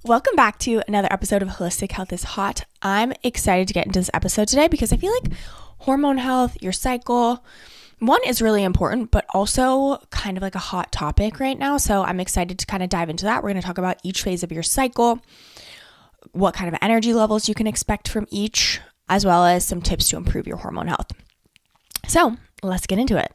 Welcome back to another episode of Holistic Health is Hot. I'm excited to get into this episode today because I feel like hormone health, your cycle, one is really important, but also kind of like a hot topic right now. So I'm excited to kind of dive into that. We're going to talk about each phase of your cycle, what kind of energy levels you can expect from each, as well as some tips to improve your hormone health. So let's get into it.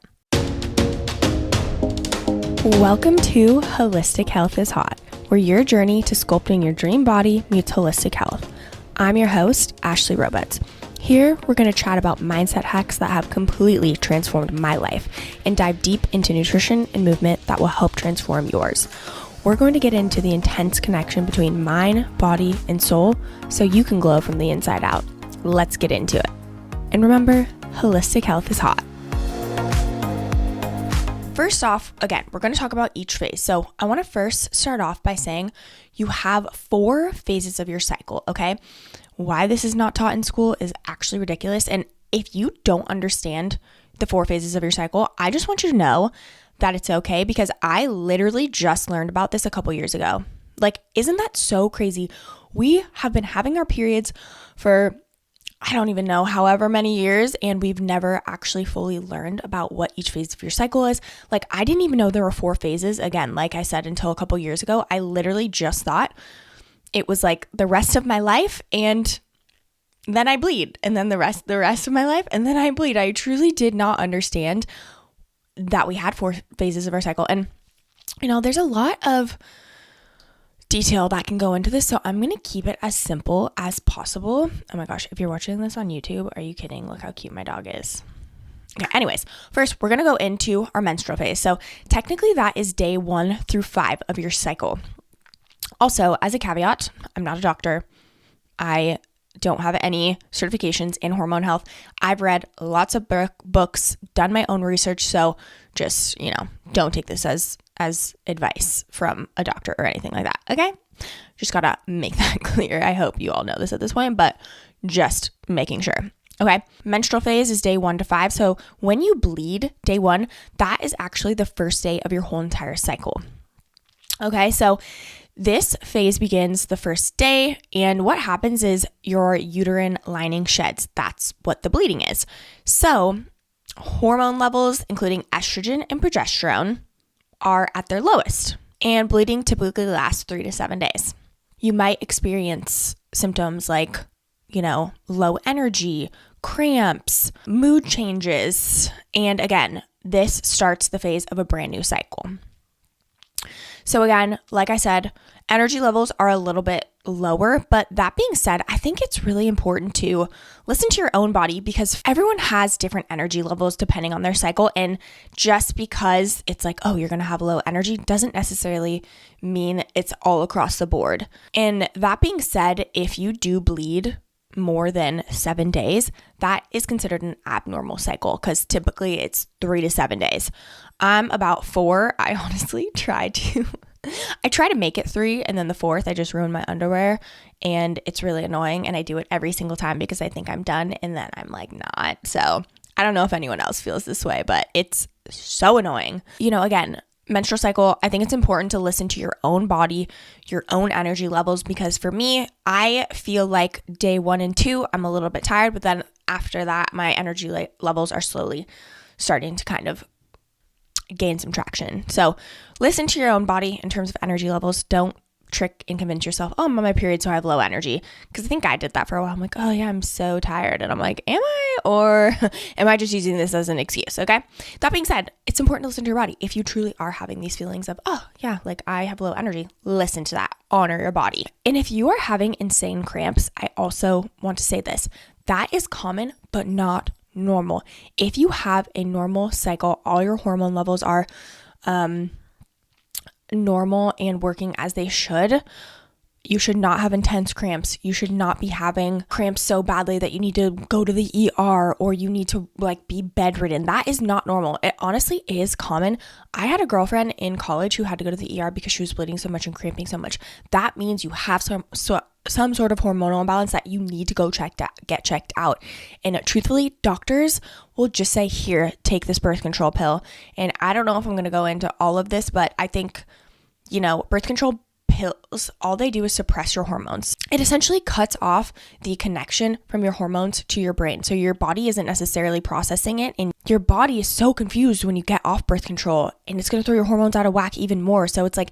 Welcome to Holistic Health is Hot, where your journey to sculpting your dream body meets holistic health. I'm your host, Ashley Roberts. Here, we're going to chat about mindset hacks that have completely transformed my life and dive deep into nutrition and movement that will help transform yours. We're going to get into the intense connection between mind, body, and soul so you can glow from the inside out. Let's get into it. And remember, holistic health is hot. First off, again, we're going to talk about each phase. So I want to first start off by saying you have 4 phases of your cycle, okay? Why this is not taught in school is actually ridiculous. And if you don't understand the 4 phases of your cycle, I just want you to know that it's okay because I literally just learned about this a couple years ago. Like, isn't that so crazy? We have been having our periods for I don't even know, however many years, and we've never actually fully learned about what each phase of your cycle is. Like, I didn't even know there were 4 phases. Again, like I said, until a couple years ago, I literally just thought it was like the rest of my life, and then I bleed, and then the rest of my life, and then I bleed. I truly did not understand that we had 4 phases of our cycle. And, there's a lot of detail that can go into this, so I'm going to keep it as simple as possible. Oh my gosh, if you're watching this on YouTube, are you kidding? Look how cute my dog is. Okay, anyways, first we're going to go into our menstrual phase. So technically that is day 1 through 5 of your cycle. Also, as a caveat, I'm not a doctor. I don't have any certifications in hormone health. I've read lots of books, done my own research, so just, don't take this as advice from a doctor or anything like that, okay? Just gotta make that clear. I hope you all know this at this point, but just making sure. Okay, menstrual phase is day 1 to 5. So when you bleed, day 1, that is actually the first day of your whole entire cycle. Okay, so this phase begins the first day, and what happens is your uterine lining sheds. That's what the bleeding is. So hormone levels, including estrogen and progesterone, are at their lowest, and bleeding typically lasts 3 to 7 days. You might experience symptoms like, low energy, cramps, mood changes, and again, this starts the phase of a brand new cycle. So again, like I said, energy levels are a little bit lower, but that being said, I think it's really important to listen to your own body because everyone has different energy levels depending on their cycle. And just because it's like, oh, you're going to have low energy doesn't necessarily mean it's all across the board. And that being said, if you do bleed more than 7 days, that is considered an abnormal cycle because typically it's 3 to 7 days. I'm about 4. I honestly try to make it 3, and then the 4th, I just ruin my underwear, and it's really annoying, and I do it every single time because I think I'm done, and then I'm like not. So I don't know if anyone else feels this way, but it's so annoying. Again, menstrual cycle, I think it's important to listen to your own body, your own energy levels, because for me, I feel like day 1 and 2, I'm a little bit tired, but then after that, my energy levels are slowly starting to kind of gain some traction. So listen to your own body in terms of energy levels. Don't trick and convince yourself, oh, I'm on my period, so I have low energy. Because I think I did that for a while. I'm like, oh yeah, I'm so tired. And I'm like, am I? Or am I just using this as an excuse? Okay. That being said, it's important to listen to your body. If you truly are having these feelings of, oh yeah, like I have low energy, listen to that. Honor your body. And if you are having insane cramps, I also want to say this. That is common, but not normal. If you have a normal cycle, all your hormone levels are normal and working as they should, you should not have intense cramps. You should not be having cramps so badly that you need to go to the ER or you need to be bedridden. That is not normal. It honestly is common. I had a girlfriend in college who had to go to the ER because she was bleeding so much and cramping so much. That means you have some sort of hormonal imbalance that you need to go get checked out. And truthfully, doctors will just say, here, take this birth control pill. And I don't know if I'm going to go into all of this, but I think, birth control pills, all they do is suppress your hormones. It essentially cuts off the connection from your hormones to your brain. So your body isn't necessarily processing it, and your body is so confused when you get off birth control, and it's going to throw your hormones out of whack even more. So it's like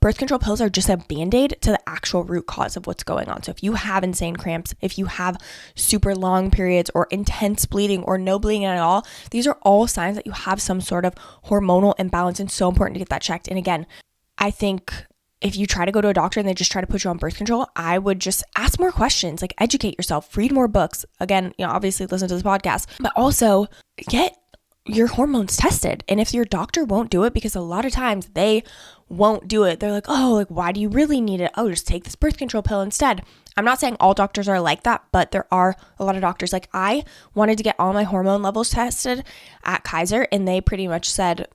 birth control pills are just a band-aid to the actual root cause of what's going on. So if you have insane cramps, if you have super long periods or intense bleeding or no bleeding at all, these are all signs that you have some sort of hormonal imbalance, and so important to get that checked. And again, I think if you try to go to a doctor and they just try to put you on birth control, I would just ask more questions, like educate yourself, read more books. Again, obviously listen to this podcast, but also get your hormones tested. And if your doctor won't do it, because a lot of times they won't do it, they're like, oh, like, why do you really need it? Oh, just take this birth control pill instead. I'm not saying all doctors are like that, but there are a lot of doctors. Like, I wanted to get all my hormone levels tested at Kaiser, and they pretty much said,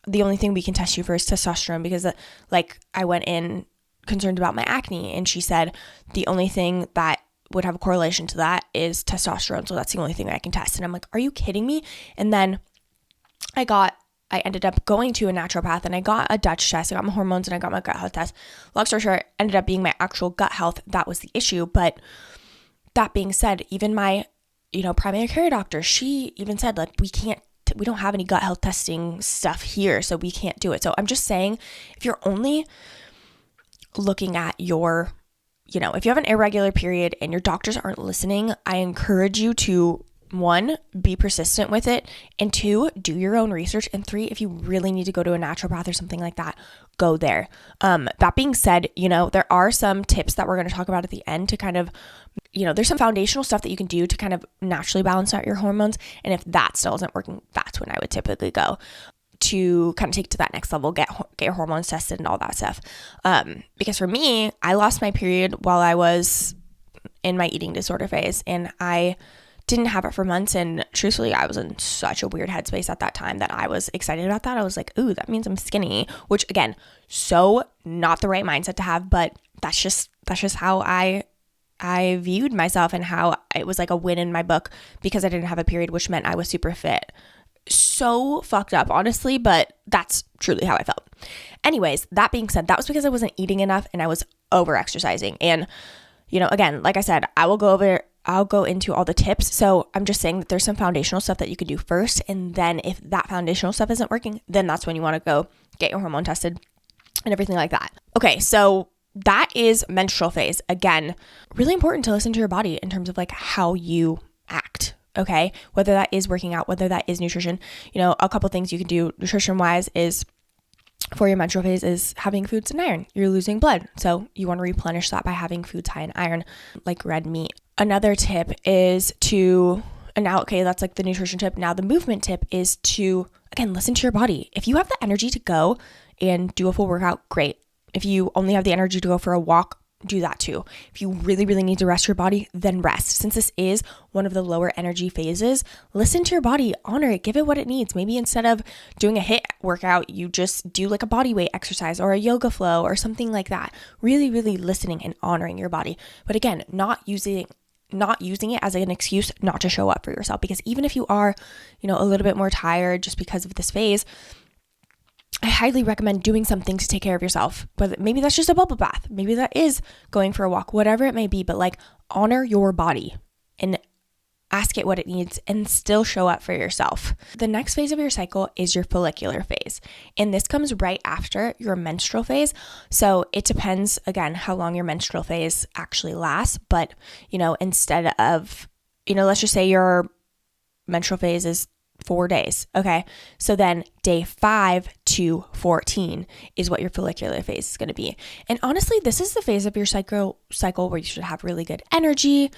the only thing we can test you for is testosterone, because like I went in concerned about my acne, and she said the only thing that would have a correlation to that is testosterone. So that's the only thing I can test. And I'm like, are you kidding me? And then I ended up going to a naturopath, and I got a Dutch test. I got my hormones and I got my gut health test. Long story short, ended up being my actual gut health. That was the issue. But that being said, even my, primary care doctor, she even said, like, we don't have any gut health testing stuff here, so we can't do it. So I'm just saying, if you're only looking at your, if you have an irregular period and your doctors aren't listening, I encourage you to, 1, be persistent with it, and 2, do your own research, and 3, if you really need to go to a naturopath or something like that, go there. That being said, there are some tips that we're going to talk about at the end to kind of, there's some foundational stuff that you can do to kind of naturally balance out your hormones. And if that still isn't working, that's when I would typically go to kind of take to that next level, get your hormones tested and all that stuff. Because for me, I lost my period while I was in my eating disorder phase, and I didn't have it for months. And truthfully, I was in such a weird headspace at that time that I was excited about that. I was like, ooh, that means I'm skinny, which again, so not the right mindset to have, but that's just how I viewed myself, and how it was like a win in my book because I didn't have a period, which meant I was super fit. So fucked up, honestly, but that's truly how I felt. Anyways, that being said, that was because I wasn't eating enough and I was over exercising. And, again, like I said, I'll go into all the tips. So I'm just saying that there's some foundational stuff that you could do first. And then if that foundational stuff isn't working, then that's when you want to go get your hormone tested and everything like that. Okay, so that is menstrual phase. Again, really important to listen to your body in terms of like how you act. Okay, whether that is working out, whether that is nutrition. A couple things you can do nutrition wise is, for your menstrual phase, is having foods and iron. You're losing blood, so you want to replenish that by having foods high in iron, like red meat. Another tip is to, and now, okay, that's like the nutrition tip. Now the movement tip is to, again, listen to your body. If you have the energy to go and do a full workout, great. If you only have the energy to go for a walk, do that too. If you really, really need to rest your body, then rest. Since this is one of the lower energy phases, listen to your body, honor it, give it what it needs. Maybe instead of doing a HIIT workout, you just do like a body weight exercise or a yoga flow or something like that. Really, really listening and honoring your body. But again, not using it as an excuse not to show up for yourself, because even if you are, a little bit more tired just because of this phase, I highly recommend doing something to take care of yourself. But maybe that's just a bubble bath. Maybe that is going for a walk, whatever it may be. But like, honor your body and ask it what it needs and still show up for yourself. The next phase of your cycle is your follicular phase. And this comes right after your menstrual phase. So it depends, again, how long your menstrual phase actually lasts. But, instead of, let's just say your menstrual phase is 4 days. Okay. So then day 5 to 14 is what your follicular phase is going to be. And honestly, this is the phase of your cycle where you should have really good energy.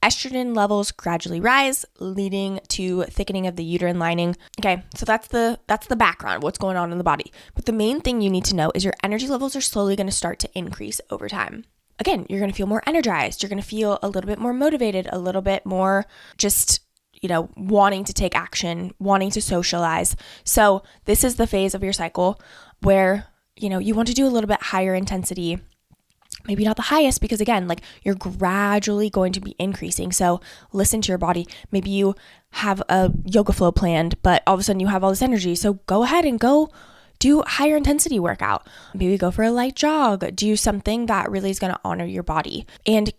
Estrogen levels gradually rise, leading to thickening of the uterine lining. Okay. So that's the background, what's going on in the body. But the main thing you need to know is your energy levels are slowly going to start to increase over time. Again, you're going to feel more energized. You're going to feel a little bit more motivated, a little bit more just wanting to take action, wanting to socialize. So this is the phase of your cycle where, you want to do a little bit higher intensity, maybe not the highest, because again, like, you're gradually going to be increasing. So listen to your body. Maybe you have a yoga flow planned, but all of a sudden you have all this energy. So go ahead and go do higher intensity workout. Maybe go for a light jog, do something that really is going to honor your body. And,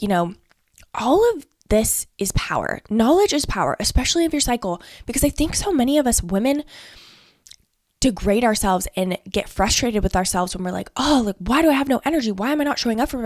all of this is power. Knowledge is power, especially of your cycle, because I think so many of us women degrade ourselves and get frustrated with ourselves when we're like, oh, like, why do I have no energy? Why am I not showing up for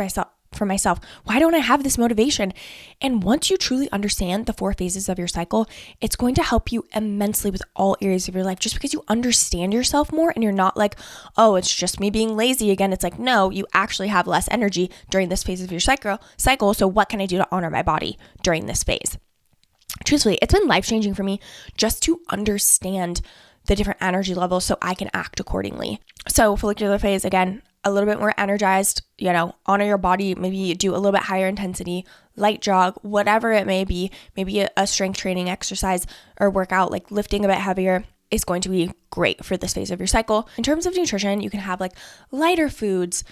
myself? Why don't I have this motivation? And once you truly understand the 4 phases of your cycle, it's going to help you immensely with all areas of your life, just because you understand yourself more and you're not like, oh, it's just me being lazy again. It's like, no, you actually have less energy during this phase of your cycle. So what can I do to honor my body during this phase? Truthfully, it's been life-changing for me just to understand the different energy levels so I can act accordingly. So follicular phase, again, a little bit more energized, honor your body, maybe do a little bit higher intensity, light jog, whatever it may be, maybe a strength training exercise or workout, like lifting a bit heavier is going to be great for this phase of your cycle. In terms of nutrition, you can have like lighter foods,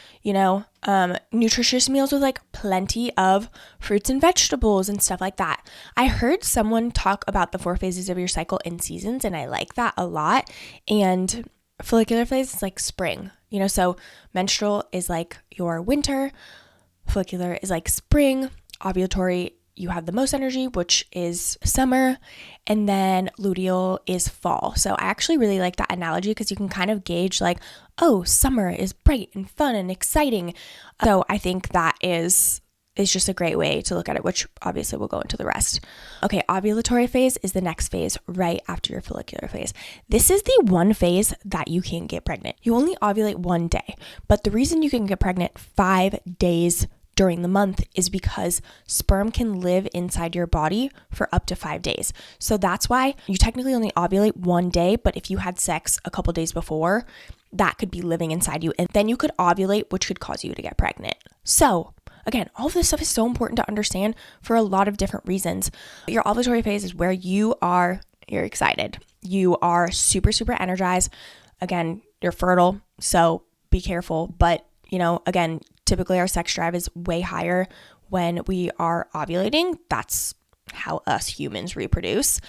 nutritious meals with like plenty of fruits and vegetables and stuff like that. I heard someone talk about the 4 phases of your cycle in seasons, and I like that a lot. And follicular phase is like spring, so menstrual is like your winter, follicular is like spring, ovulatory you have the most energy, which is summer, and then luteal is fall. So I actually really like that analogy because you can kind of gauge like, oh, summer is bright and fun and exciting. So I think that is just a great way to look at it, which obviously we'll go into the rest. Okay, ovulatory phase is the next phase right after your follicular phase. This is the one phase that you can't get pregnant. You only ovulate one day, but the reason you can get pregnant 5 days during the month is because sperm can live inside your body for up to 5 days. So that's why you technically only ovulate one day, but if you had sex a couple days before, that could be living inside you. And then you could ovulate, which could cause you to get pregnant. So again, all of this stuff is so important to understand for a lot of different reasons. Your ovulatory phase is where you're excited. You are super, super energized. Again, you're fertile, so be careful. But, again, typically our sex drive is way higher when we are ovulating. That's how us humans reproduce.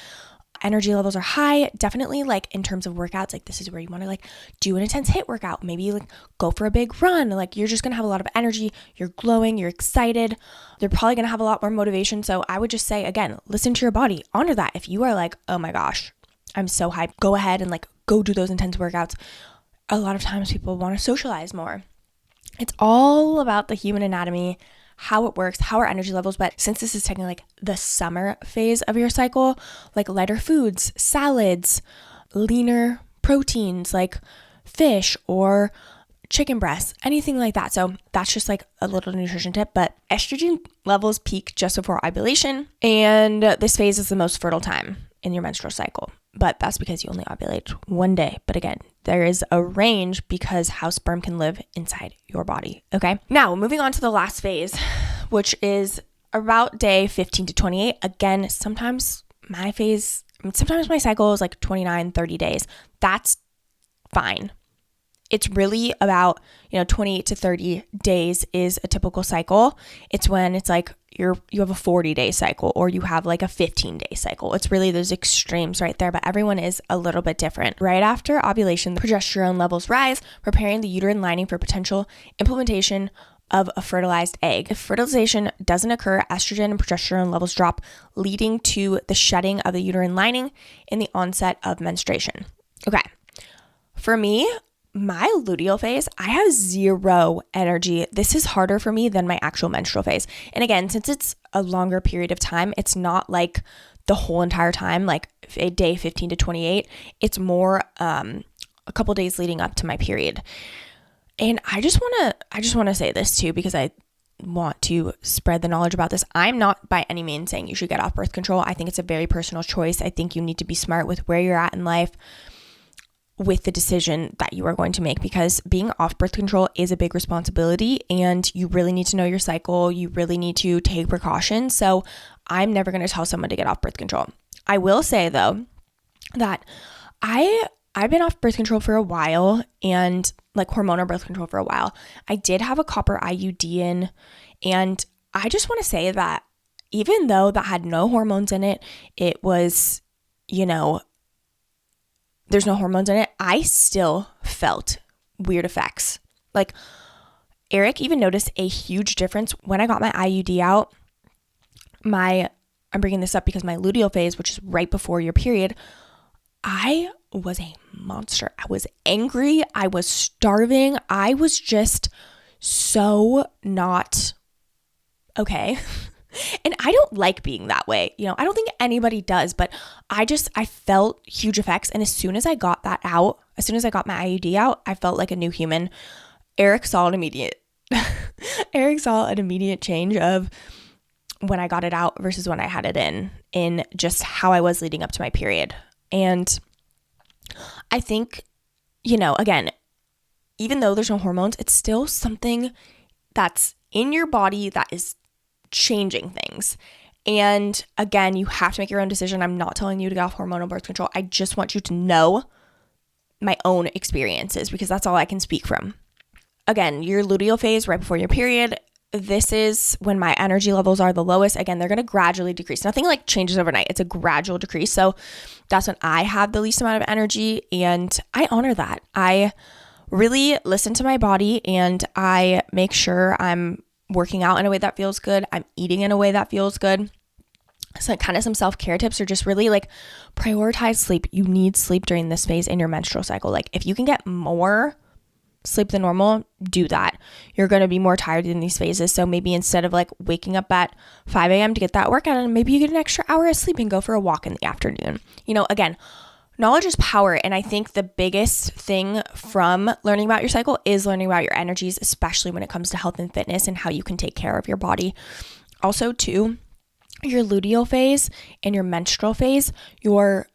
Energy levels are high, definitely like in terms of workouts, like this is where you want to like do an intense HIIT workout, maybe like go for a big run. Like you're just going to have a lot of energy. You're glowing, you're excited. They're probably going to have a lot more motivation. So I would just say, again, listen to your body, honor that. If you are like, oh my gosh, I'm so hyped, go ahead and like go do those intense workouts. A lot of times people want to socialize more. It's all about the human anatomy, how it works, how our energy levels. But since this is technically like the summer phase of your cycle, like lighter foods, salads, leaner proteins like fish or chicken breasts, anything like that. So that's just like a little nutrition tip. But estrogen levels peak just before ovulation, and this phase is the most fertile time in your menstrual cycle. But that's because you only ovulate one day. But again, there is a range because how sperm can live inside your body. Okay. Now moving on to the last phase, which is about day 15 to 28. Again, sometimes my cycle is like 29, 30 days. That's fine. It's really about, 28 to 30 days is a typical cycle. It's when it's like you have a 40-day cycle or you have like a 15-day cycle. It's really those extremes right there, but everyone is a little bit different. Right after ovulation, the progesterone levels rise, preparing the uterine lining for potential implementation of a fertilized egg. If fertilization doesn't occur, estrogen and progesterone levels drop, leading to the shedding of the uterine lining and the onset of menstruation. Okay. For me, my luteal phase, I have 0 energy. This is harder for me than my actual menstrual phase. And again, since it's a longer period of time, it's not like the whole entire time, like a day 15 to 28. It's more a couple days leading up to my period. And I just want to say this too, because I want to spread the knowledge about this. I'm not by any means saying you should get off birth control. I think it's a very personal choice. I think you need to be smart with where you're at in life, with the decision that you are going to make, because being off birth control is a big responsibility and you really need to know your cycle. You really need to take precautions. So I'm never going to tell someone to get off birth control. I will say though that I've been off birth control for a while, and like hormonal birth control for a while. I did have a copper IUD in, and I just want to say that even though that had no hormones in it, it was, there's no hormones in it, I still felt weird effects. Like Eric even noticed a huge difference when I got my IUD out. I'm bringing this up because my luteal phase, which is right before your period, I was a monster. I was angry. I was starving. I was just so not okay. And I don't like being that way. I don't think anybody does, but I felt huge effects. And as soon as I got that out, as soon as I got my IUD out, I felt like a new human. Eric saw an immediate change of when I got it out versus when I had it in just how I was leading up to my period. And I think, again, even though there's no hormones, it's still something that's in your body that is changing things. And again, you have to make your own decision. I'm not telling you to get off hormonal birth control. I just want you to know my own experiences because that's all I can speak from. Again, your luteal phase right before your period, this is when my energy levels are the lowest. Again, they're going to gradually decrease. Nothing like changes overnight. It's a gradual decrease. So that's when I have the least amount of energy, and I honor that. I really listen to my body, and I make sure I'm working out in a way that feels good. I'm eating in a way that feels good. So kind of some self-care tips are just really like prioritize sleep. You need sleep during this phase in your menstrual cycle. Like if you can get more sleep than normal, do that. You're going to be more tired in these phases. So maybe instead of like waking up at 5 a.m. to get that workout in, maybe you get an extra hour of sleep and go for a walk in the afternoon. Again, knowledge is power. And I think the biggest thing from learning about your cycle is learning about your energies, especially when it comes to health and fitness and how you can take care of your body. Also, too, your luteal phase and your menstrual phase, your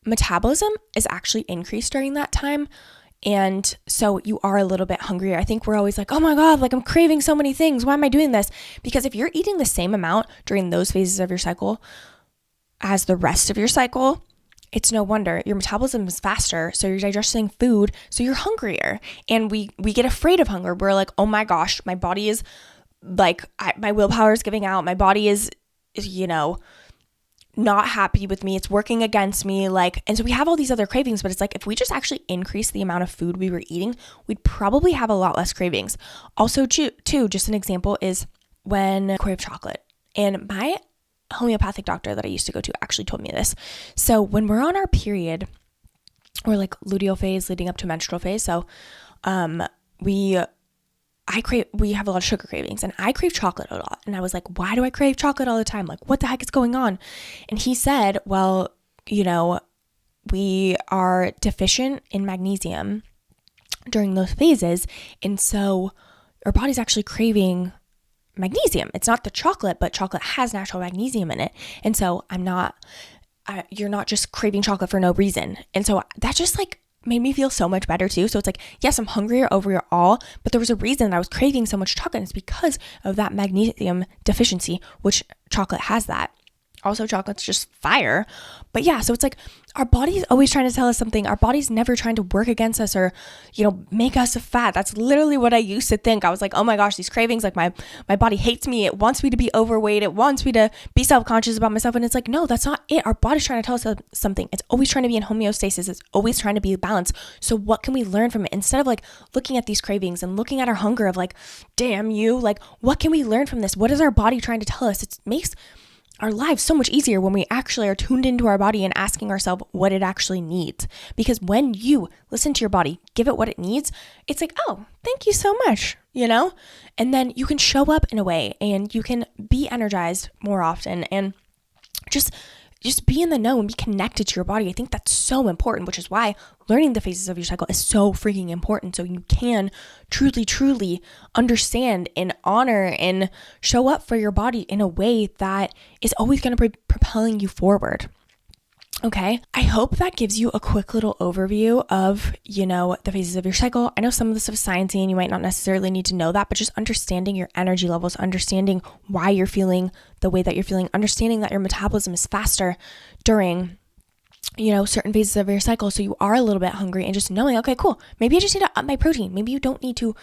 metabolism is actually increased during that time. And so you are a little bit hungrier. I think we're always like, oh my God, like I'm craving so many things. Why am I doing this? Because if you're eating the same amount during those phases of your cycle as the rest of your cycle, it's no wonder your metabolism is faster. So you're digesting food. So you're hungrier. And we get afraid of hunger. We're like, oh my gosh, my body is like, my willpower is giving out. My body is not happy with me. It's working against me. And so we have all these other cravings, but it's like, if we just actually increase the amount of food we were eating, we'd probably have a lot less cravings. Also, too, just an example is when I crave chocolate. And my homeopathic doctor that I used to go to actually told me this. So when we're on our period or like luteal phase leading up to menstrual phase, so we have a lot of sugar cravings, and I crave chocolate a lot. And I was like, why do I crave chocolate all the time? Like, what the heck is going on? And he said, well, we are deficient in magnesium during those phases. And so our body's actually craving magnesium. It's not the chocolate, but chocolate has natural magnesium in it. And so you're not just craving chocolate for no reason. And so that just like made me feel so much better too. So it's like, yes, I'm hungrier overall, but there was a reason that I was craving so much chocolate. And it's because of that magnesium deficiency, which chocolate has that. Also, chocolate's just fire. But yeah, so it's like our body is always trying to tell us something. Our body's never trying to work against us or, make us fat. That's literally what I used to think. I was like, oh my gosh, these cravings, like my body hates me. It wants me to be overweight. It wants me to be self-conscious about myself. And it's like, no, that's not it. Our body's trying to tell us something. It's always trying to be in homeostasis. It's always trying to be balanced. So what can we learn from it? Instead of like looking at these cravings and looking at our hunger of like, damn you, like what can we learn from this? What is our body trying to tell us? It makes our lives so much easier when we actually are tuned into our body and asking ourselves what it actually needs. Because when you listen to your body, give it what it needs, it's like, oh, thank you so much, And then you can show up in a way and you can be energized more often and just be in the know and be connected to your body. I think that's so important, which is why learning the phases of your cycle is so freaking important. So you can truly, truly understand and honor and show up for your body in a way that is always going to be propelling you forward. Okay, I hope that gives you a quick little overview of, the phases of your cycle. I know some of this stuff is sciencey and you might not necessarily need to know that, but just understanding your energy levels, understanding why you're feeling the way that you're feeling, understanding that your metabolism is faster during, certain phases of your cycle. So you are a little bit hungry and just knowing, okay, cool. Maybe I just need to up my protein. Maybe you don't need to,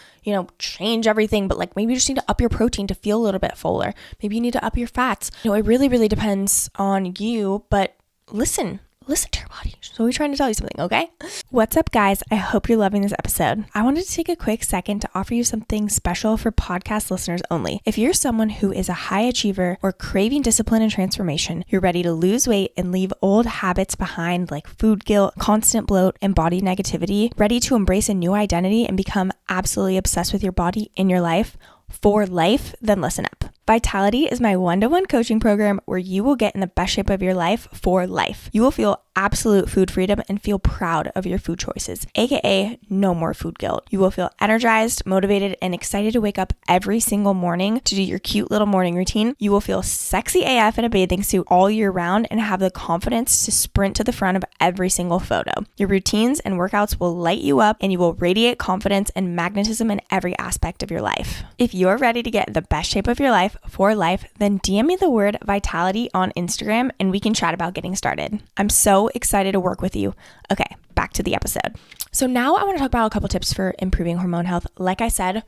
change everything, but like maybe you just need to up your protein to feel a little bit fuller. Maybe you need to up your fats. It really, really depends on you, but listen listen to your body. So we're trying to tell you something, okay? What's up, guys? I hope you're loving this episode. I wanted to take a quick second to offer you something special for podcast listeners only. If you're someone who is a high achiever or craving discipline and transformation, you're ready to lose weight and leave old habits behind like food guilt, constant bloat, and body negativity, ready to embrace a new identity and become absolutely obsessed with your body in your life, for life, then listen up. Vitality is my one-to-one coaching program where you will get in the best shape of your life for life. You will feel absolute food freedom and feel proud of your food choices, aka no more food guilt. You will feel energized, motivated, and excited to wake up every single morning to do your cute little morning routine. You will feel sexy AF in a bathing suit all year round and have the confidence to sprint to the front of every single photo. Your routines and workouts will light you up and you will radiate confidence and magnetism in every aspect of your life. If you're ready to get in the best shape of your life for life, then DM me the word vitality on Instagram and we can chat about getting started. I'm so excited to work with you. Okay, back to the episode. So now I want to talk about a couple tips for improving hormone health. Like I said,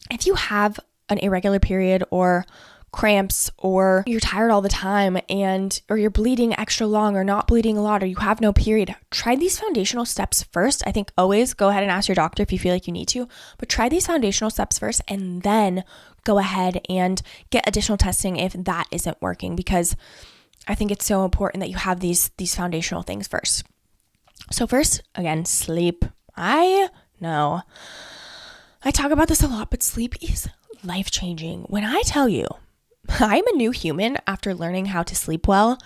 if you have an irregular period or cramps or you're tired all the time or you're bleeding extra long or not bleeding a lot or you have no period, try these foundational steps first. I think always go ahead and ask your doctor if you feel like you need to, but try these foundational steps first and then go ahead and get additional testing if that isn't working, because I think it's so important that you have these foundational things first. So first, again, sleep. I know I talk about this a lot, but sleep is life-changing. When I tell you I'm a new human after learning how to sleep well,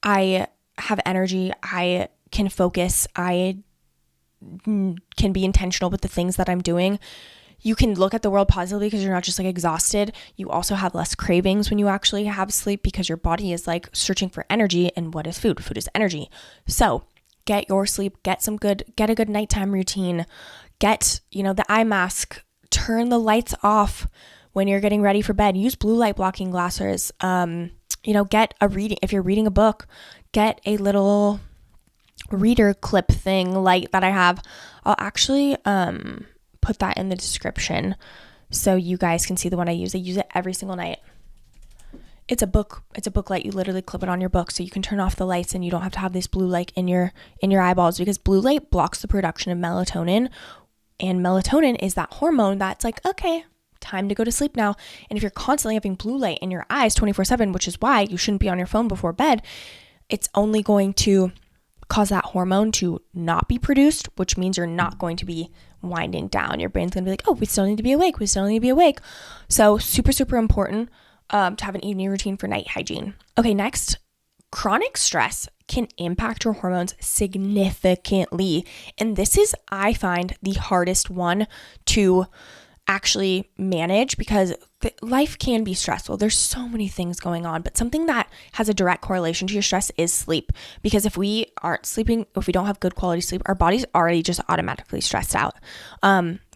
I have energy, I can focus, I can be intentional with the things that I'm doing. You can look at the world positively because you're not just like exhausted. You also have less cravings when you actually have sleep because your body is like searching for energy. And what is food? Food is energy. So get your sleep, get a good nighttime routine, get, the eye mask, turn the lights off when you're getting ready for bed. Use blue light blocking glasses. Get a reading. If you're reading a book, get a little reader clip thing like that I have. I'll actually, put that in the description so you guys can see the one I use. I use it every single night. It's a book light. You literally clip it on your book so you can turn off the lights and you don't have to have this blue light in your eyeballs, because blue light blocks the production of melatonin, and melatonin is that hormone that's like, okay, time to go to sleep now. And if you're constantly having blue light in your eyes 24/7, which is why you shouldn't be on your phone before bed, it's only going to cause that hormone to not be produced, which means you're not going to be winding down. Your brain's going to be like, oh, we still need to be awake. So super, super important to have an evening routine for night hygiene. Okay, next, chronic stress can impact your hormones significantly. And this is, I find, the hardest one to actually manage because life can be stressful. There's so many things going on, but something that has a direct correlation to your stress is sleep. Because if we aren't sleeping, if we don't have good quality sleep, our body's already just automatically stressed out.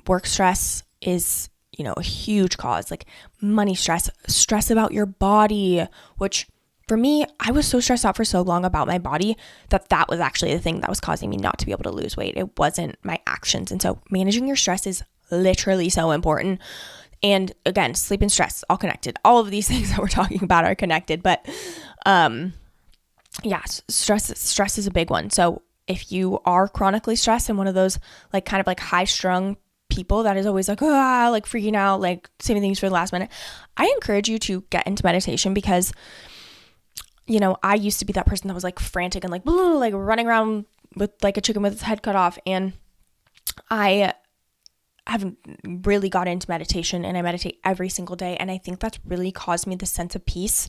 Work stress is, a huge cause, like money stress about your body, which for me, I was so stressed out for so long about my body that was actually the thing that was causing me not to be able to lose weight. It wasn't my actions. And so managing your stress is literally so important. And again, sleep and stress, all connected. All of these things that we're talking about are connected, but stress is a big one. So if you are chronically stressed and one of those like kind of like high strung people that is always like, like freaking out, like saving things for the last minute, I encourage you to get into meditation because, I used to be that person that was like frantic and like running around with like a chicken with its head cut off. And I haven't really got into meditation, and I meditate every single day. And I think that's really caused me this sense of peace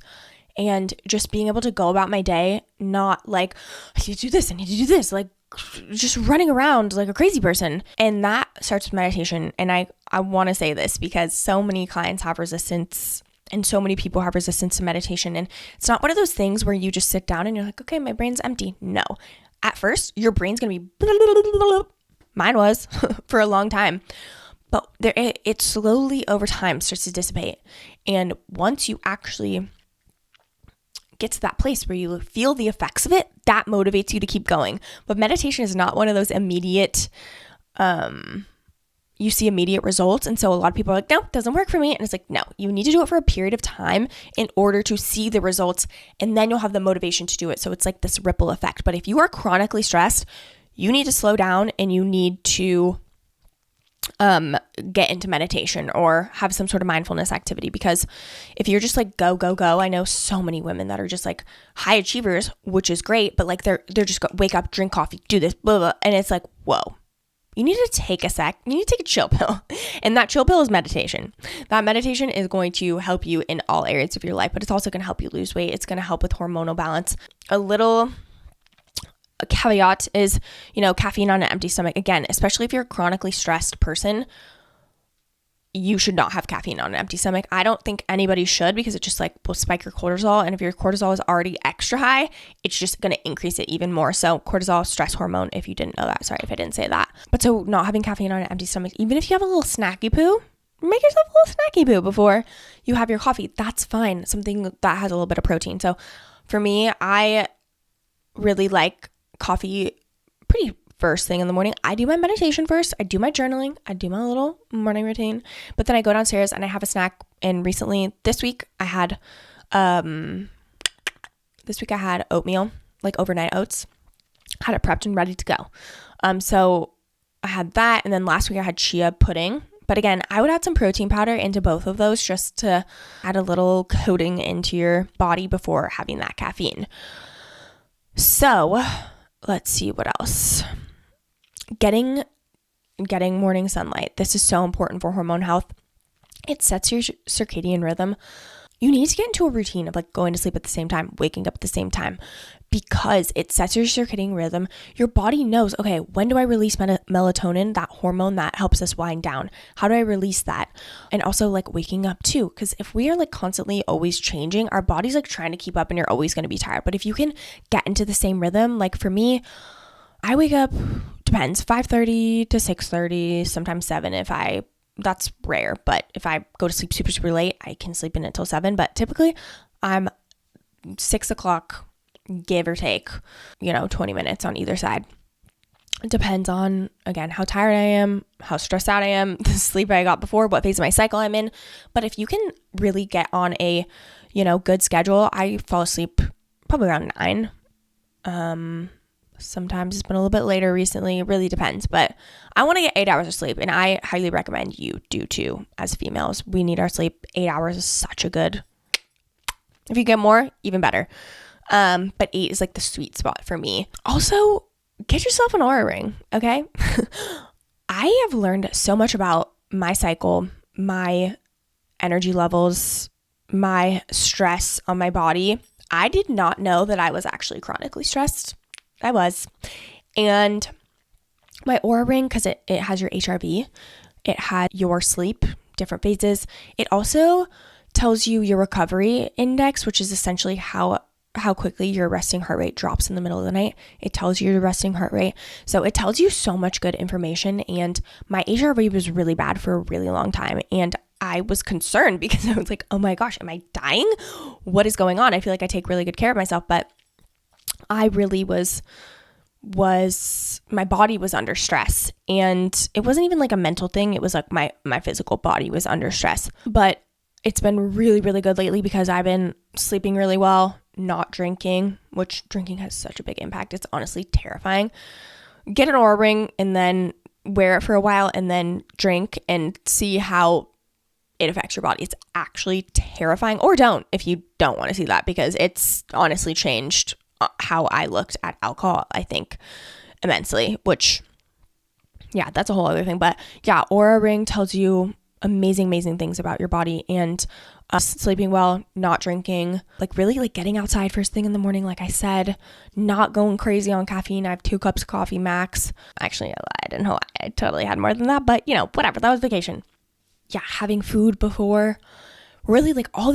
and just being able to go about my day, not like, I need to do this, like just running around like a crazy person. And that starts with meditation. And I want to say this because so many clients have resistance and so many people have resistance to meditation. And it's not one of those things where you just sit down and you're like, okay, my brain's empty. No. At first, your brain's going to be mine was for a long time, but it slowly over time starts to dissipate. And once you actually get to that place where you feel the effects of it, that motivates you to keep going. But meditation is not one of those immediate you see immediate results. And so a lot of people are like, no, it doesn't work for me. And it's like, no, you need to do it for a period of time in order to see the results. And then you'll have the motivation to do it. So it's like this ripple effect. But if you are chronically stressed, you need to slow down and you need to get into meditation or have some sort of mindfulness activity. Because if you're just like go, go, go, I know so many women that are just like high achievers, which is great, but like they're just go, wake up, drink coffee, do this, blah, blah. And it's like, whoa, you need to take a sec. You need to take a chill pill. And that chill pill is meditation. That meditation is going to help you in all areas of your life, but it's also going to help you lose weight. It's going to help with hormonal balance. A caveat is, caffeine on an empty stomach. Again, especially if you're a chronically stressed person, you should not have caffeine on an empty stomach. I don't think anybody should, because it just like will spike your cortisol. And if your cortisol is already extra high, it's just going to increase it even more. So cortisol, stress hormone, if you didn't know that. Sorry if I didn't say that. But so not having caffeine on an empty stomach, even if you have a little snacky poo, make yourself a little snacky poo before you have your coffee. That's fine. Something that has a little bit of protein. So for me, I really like coffee pretty first thing in the morning. I do my meditation first. I do my journaling. I do my little morning routine. But then I go downstairs and I have a snack. And recently, this week I had oatmeal, like overnight oats. Had it prepped and ready to go. So I had that. And then last week I had chia pudding. But again, I would add some protein powder into both of those just to add a little coating into your body before having that caffeine. So let's see what else. Getting morning sunlight. This is so important for hormone health. It sets your circadian rhythm. You need to get into a routine of like going to sleep at the same time, waking up at the same time, because it sets your circadian rhythm. Your body knows, okay, when do I release melatonin, that hormone that helps us wind down? How do I release that? And also like waking up too, because if we are like constantly always changing, our body's like trying to keep up and you're always going to be tired. But if you can get into the same rhythm, like for me, I wake up, depends, 5:30 to 6:30, sometimes 7 that's rare, but if I go to sleep super, super late, I can sleep in until 7. But typically I'm 6 o'clock, give or take, 20 minutes on either side. It depends on, again, how tired I am, how stressed out I am, the sleep I got before, what phase of my cycle I'm in. But if you can really get on a, good schedule, I fall asleep probably around 9. Sometimes it's been a little bit later recently. It really depends, but I want to get 8 hours of sleep, and I highly recommend you do too. As females, we need our sleep. 8 hours is such a good. If you get more, even better. But 8 is like the sweet spot for me. Also, get yourself an Oura ring, okay? I have learned so much about my cycle, my energy levels, my stress on my body. I did not know that I was actually chronically stressed. I was. And my Oura ring, because it has your HRV, it had your sleep, different phases. It also tells you your recovery index, which is essentially how quickly your resting heart rate drops in the middle of the night. It tells you your resting heart rate. So it tells you so much good information. And my HRV was really bad for a really long time. And I was concerned because I was like, oh my gosh, am I dying? What is going on? I feel like I take really good care of myself, but I really was my body was under stress, and it wasn't even like a mental thing. It was like my physical body was under stress. But it's been really, really good lately because I've been sleeping really well, not drinking, which drinking has such a big impact. It's honestly terrifying. Get an Oura ring and then wear it for a while and then drink and see how it affects your body. It's actually terrifying. Or don't, if you don't want to see that, because it's honestly changed how I looked at alcohol, I think, immensely, which, yeah, that's a whole other thing. But yeah, Oura ring tells you amazing things about your body, and sleeping well, not drinking, like really like getting outside first thing in the morning, like I said, not going crazy on caffeine. I have 2 cups of coffee max. Actually, I lied. No, I totally had more than that, but whatever, that was vacation. Yeah, having food before. Really, like all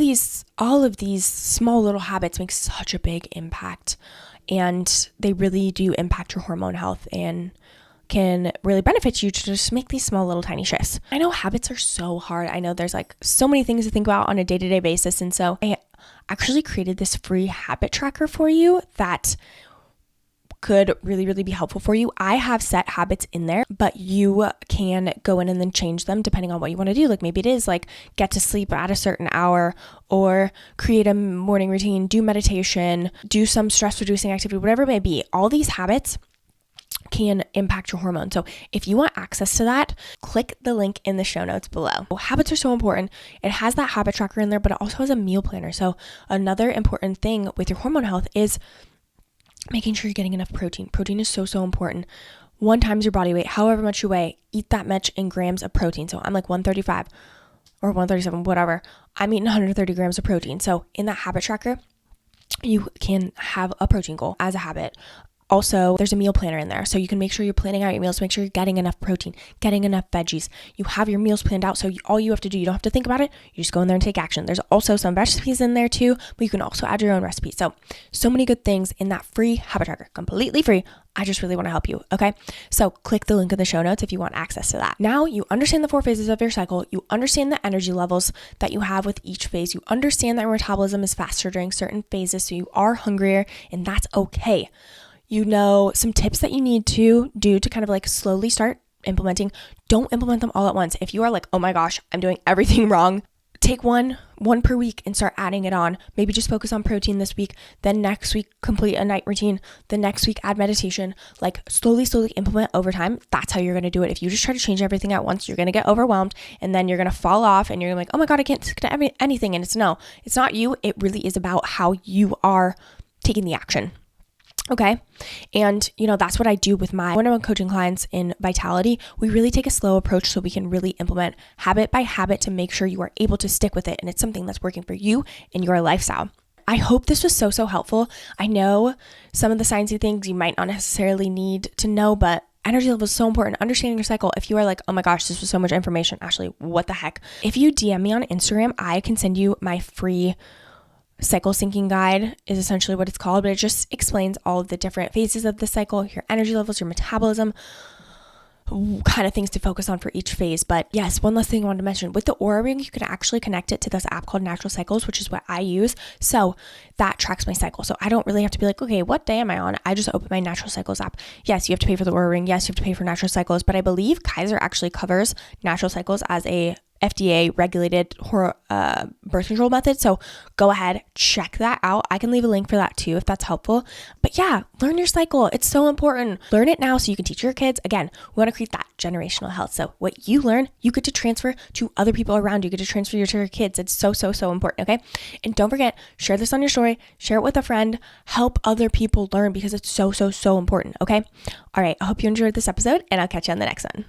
of these small little habits make such a big impact, and they really do impact your hormone health and can really benefit you to just make these small little tiny shifts. I know habits are so hard. I know there's like so many things to think about on a day-to-day basis, and so I actually created this free habit tracker for you that could really, really be helpful for you. I have set habits in there, but you can go in and then change them depending on what you want to do. Like maybe it is like get to sleep at a certain hour, or create a morning routine, do meditation, do some stress reducing activity, whatever it may be. All these habits can impact your hormones. So if you want access to that, click the link in the show notes below. Habits are so important. It has that habit tracker in there, but it also has a meal planner. So another important thing with your hormone health is making sure you're getting enough protein. Protein is so, so important. 1 times your body weight, however much you weigh, eat that much in grams of protein. So I'm like 135 or 137, whatever. I'm eating 130 grams of protein. So in that habit tracker, you can have a protein goal as a habit. Also, there's a meal planner in there. So you can make sure you're planning out your meals, make sure you're getting enough protein, getting enough veggies. You have your meals planned out. So all you have to do, you don't have to think about it. You just go in there and take action. There's also some recipes in there too, but you can also add your own recipes. So many good things in that free habit tracker, completely free. I just really want to help you. Okay. So click the link in the show notes if you want access to that. Now you understand the 4 phases of your cycle. You understand the energy levels that you have with each phase. You understand that your metabolism is faster during certain phases. So you are hungrier, and that's okay. You know some tips that you need to do to kind of like slowly start implementing. Don't implement them all at once. If you are like, oh my gosh, I'm doing everything wrong, take one per week and start adding it on. Maybe just focus on protein this week. Then next week, complete a night routine. The next week, add meditation. Like slowly implement over time. That's how you're going to do it. If you just try to change everything at once, you're going to get overwhelmed, and then you're going to fall off, and you're like, oh my God, I can't stick to anything. And it's not you. It really is about how you are taking the action. Okay. And that's what I do with my one-on-one coaching clients in Vitality. We really take a slow approach so we can really implement habit by habit to make sure you are able to stick with it. And it's something that's working for you and your lifestyle. I hope this was so helpful. I know some of the sciencey things you might not necessarily need to know, but energy level is so important. Understanding your cycle. If you are like, oh my gosh, this was so much information, Ashley, what the heck? If you DM me on Instagram, I can send you my free cyclesynching guide is essentially what it's called, but it just explains all of the different phases of the cycle, your energy levels, your metabolism, kind of things to focus on for each phase. But yes, one last thing I wanted to mention, with the Oura Ring, you can actually connect it to this app called Natural Cycles, which is what I use. So that tracks my cycle. So I don't really have to be like, okay, what day am I on? I just open my Natural Cycles app. Yes, you have to pay for the Oura Ring. Yes, you have to pay for Natural Cycles, but I believe Kaiser actually covers Natural Cycles as a FDA regulated birth control method. So go ahead, check that out. I can leave a link for that too if that's helpful. But yeah, learn your cycle. It's so important. Learn it now so you can teach your kids. Again, we want to create that generational health. So what you learn, you get to transfer to other people around you. You get to transfer to your kids. It's so important. Okay. And don't forget, share this on your story, share it with a friend, help other people learn because it's so important. Okay. All right. I hope you enjoyed this episode, and I'll catch you on the next one.